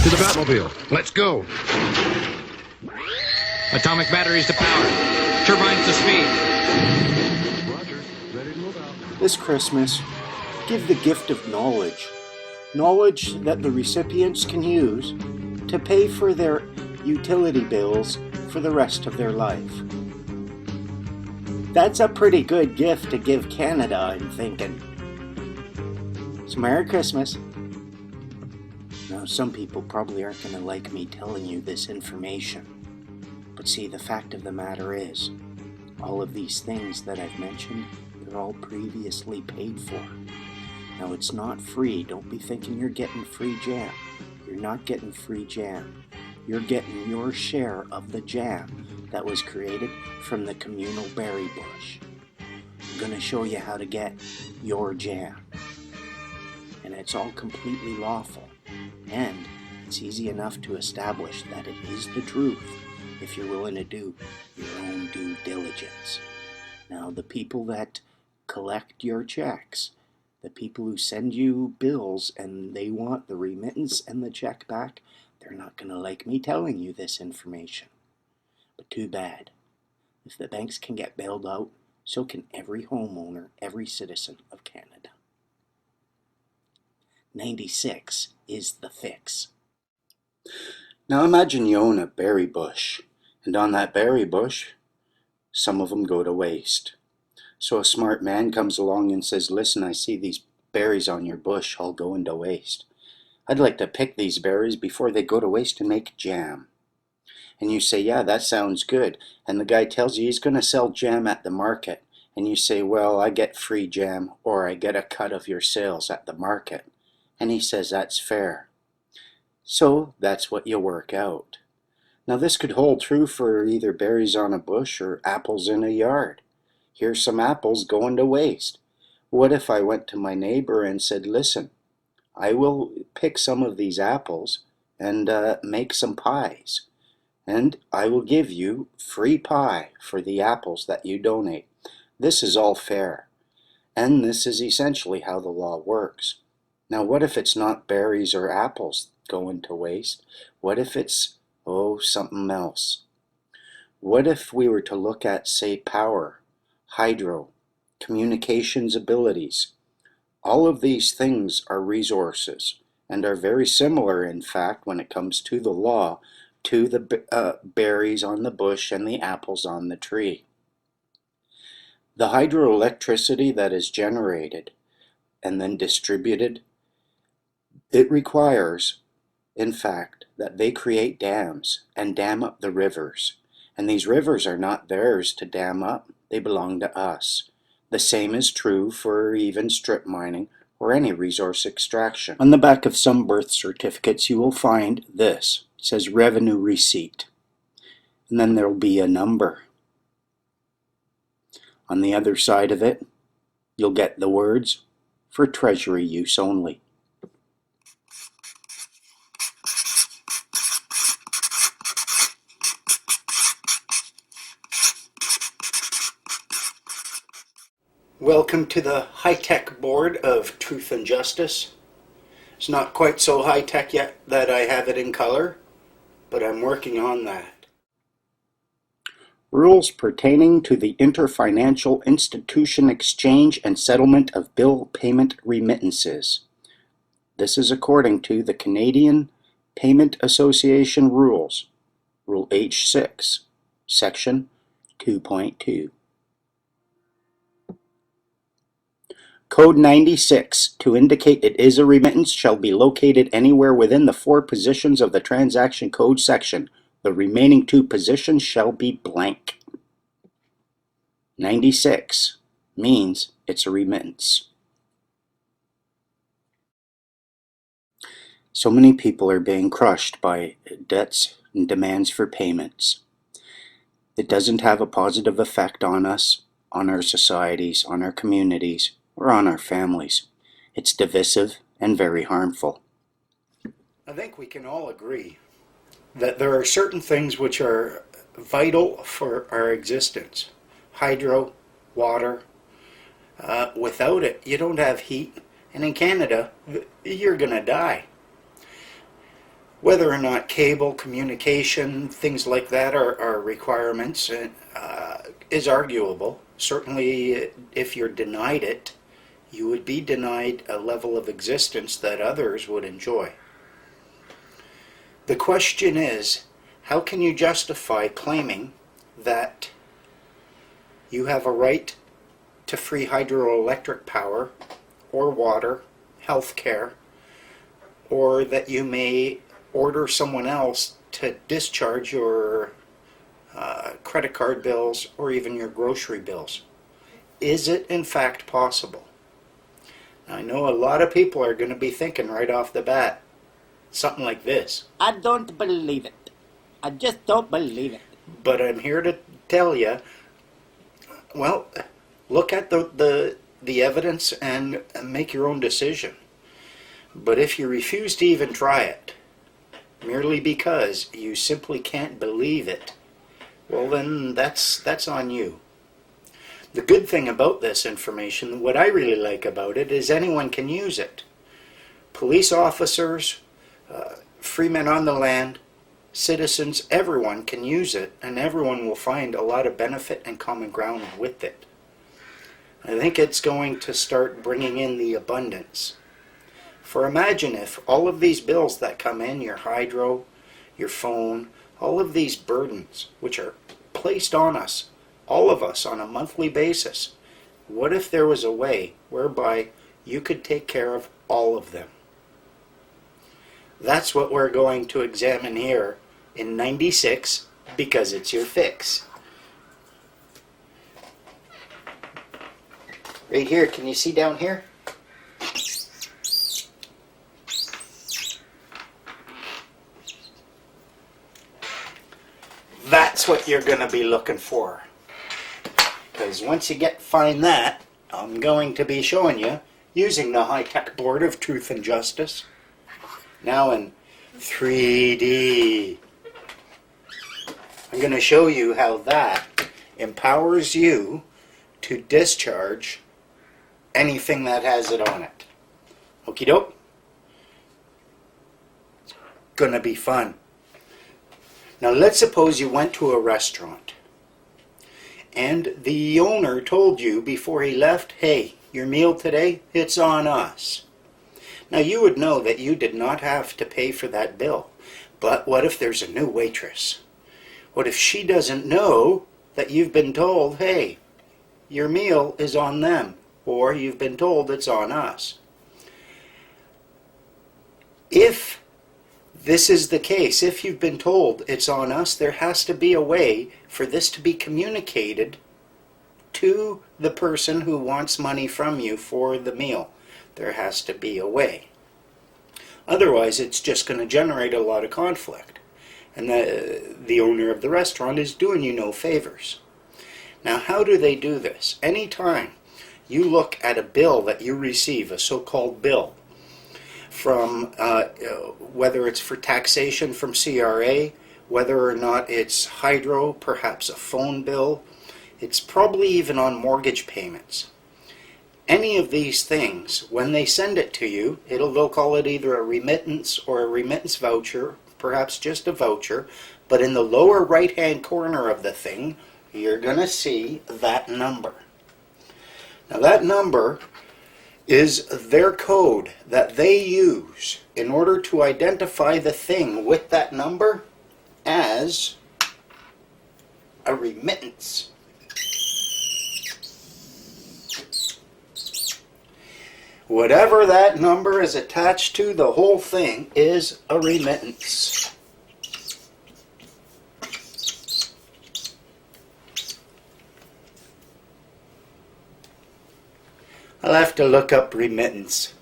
To the Batmobile. Let's go. Atomic batteries to power. Turbines to speed. Roger. Ready to move out. This Christmas, give the gift of knowledge. Knowledge that the recipients can use to pay for their utility bills for the rest of their life. That's a pretty good gift to give Canada, I'm thinking. So Merry Christmas. Now, some people probably aren't going to like me telling you this information. But see, the fact of the matter is, all of these things that I've mentioned, they're all previously paid for. Now, it's not free. Don't be thinking you're getting free jam. You're not getting free jam. You're getting your share of the jam that was created from the communal berry bush. I'm going to show you how to get your jam. And it's all completely lawful. And it's easy enough to establish that it is the truth if you're willing to do your own due diligence. Now, the people that collect your checks, the people who send you bills and they want the remittance and the check back, they're not going to like me telling you this information. But too bad. If the banks can get bailed out, so can every homeowner, every citizen of Canada. 96 is the fix. Now imagine you own a berry bush, and on that berry bush, some of them go to waste. So a smart man comes along and says, listen, I see these berries on your bush all going to waste. I'd like to pick these berries before they go to waste and make jam. And you say, yeah, that sounds good. And the guy tells you he's going to sell jam at the market. And you say, well, I get free jam, or I get a cut of your sales at the market. And he says, that's fair. So that's what you work out. Now this could hold true for either berries on a bush or apples in a yard. Here's some apples going to waste. What if I went to my neighbor and said, listen, I will pick some of these apples and make some pies. And I will give you free pie for the apples that you donate. This is all fair. And this is essentially how the law works. Now what if it's not berries or apples going to waste? What if it's, something else? What if we were to look at, say, power, hydro, communications abilities? All of these things are resources and are very similar, in fact, when it comes to the law, to the berries on the bush and the apples on the tree. The hydroelectricity that is generated and then distributed, it requires, in fact, that they create dams and dam up the rivers. And these rivers are not theirs to dam up, they belong to us. The same is true for even strip mining or any resource extraction. On the back of some birth certificates you will find this. It says revenue receipt. And then there will be a number. On the other side of it, you'll get the words for treasury use only. Welcome to the high-tech board of Truth and Justice. It's not quite so high-tech yet that I have it in color, but I'm working on that. Rules pertaining to the interfinancial institution exchange and settlement of bill payment remittances. This is according to the Canadian Payment Association Rules, Rule H6, Section 2.2. Code 96, to indicate it is a remittance, shall be located anywhere within the 4 positions of the transaction code section. The remaining 2 positions shall be blank. 96 means it's a remittance. So many people are being crushed by debts and demands for payments. It doesn't have a positive effect on us, on our societies, on our communities, or on our families. It's divisive and very harmful. I think we can all agree that there are certain things which are vital for our existence. Hydro, water. Without it, you don't have heat. And in Canada, you're going to die. Whether or not cable, communication, things like that are requirements is arguable. Certainly, if you're denied it, you would be denied a level of existence that others would enjoy. The question is, how can you justify claiming that you have a right to free hydroelectric power or water, health care, or that you may order someone else to discharge your credit card bills or even your grocery bills? Is it in fact possible? I know a lot of people are going to be thinking right off the bat something like this. I don't believe it. I just don't believe it. But I'm here to tell you, well, look at the evidence and make your own decision. But if you refuse to even try it, merely because you simply can't believe it, well then that's on you. The good thing about this information, what I really like about it, is anyone can use it. Police officers, free men on the land, citizens, everyone can use it, and everyone will find a lot of benefit and common ground with it. I think it's going to start bringing in the abundance. For imagine if all of these bills that come in, your hydro, your phone, all of these burdens which are placed on us, all of us on a monthly basis, what if there was a way whereby you could take care of all of them? That's what we're going to examine here in 96, because it's your fix. Right here, can you see down here? That's what you're going to be looking for. Because once you find that, I'm going to be showing you, using the high-tech board of truth and justice, now in 3D. I'm going to show you how that empowers you to discharge anything that has it on it. Okie doke? It's gonna be fun. Now let's suppose you went to a restaurant and the owner told you before he left, hey, your meal today, it's on us. Now you would know that you did not have to pay for that bill. But what if there's a new waitress? What if she doesn't know that you've been told, hey, your meal is on them, or you've been told it's on us? If this is the case, if you've been told it's on us, there has to be a way for this to be communicated to the person who wants money from you for the meal. There has to be a way. Otherwise, it's just going to generate a lot of conflict. And the owner of the restaurant is doing you no favors. Now, how do they do this? Anytime you look at a bill that you receive, a so-called bill, from whether it's for taxation from CRA, whether or not it's hydro, perhaps a phone bill, it's probably even on mortgage payments. Any of these things, when they send it to you, they'll call it either a remittance or a remittance voucher, perhaps just a voucher, but in the lower right-hand corner of the thing, you're going to see that number. Now that number is their code that they use in order to identify the thing with that number as a remittance. Whatever that number is attached to, the whole thing is a remittance. I'll have to look up remittance.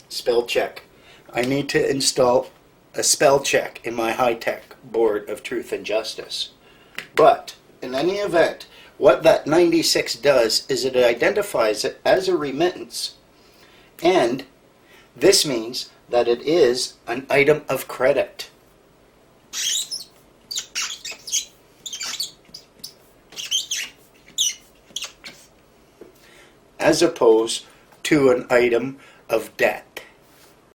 Spell check. I need to install a spell check in my high-tech board of truth and justice. But, in any event, what that 96 does is it identifies it as a remittance, and this means that it is an item of credit. As opposed to an item of debt.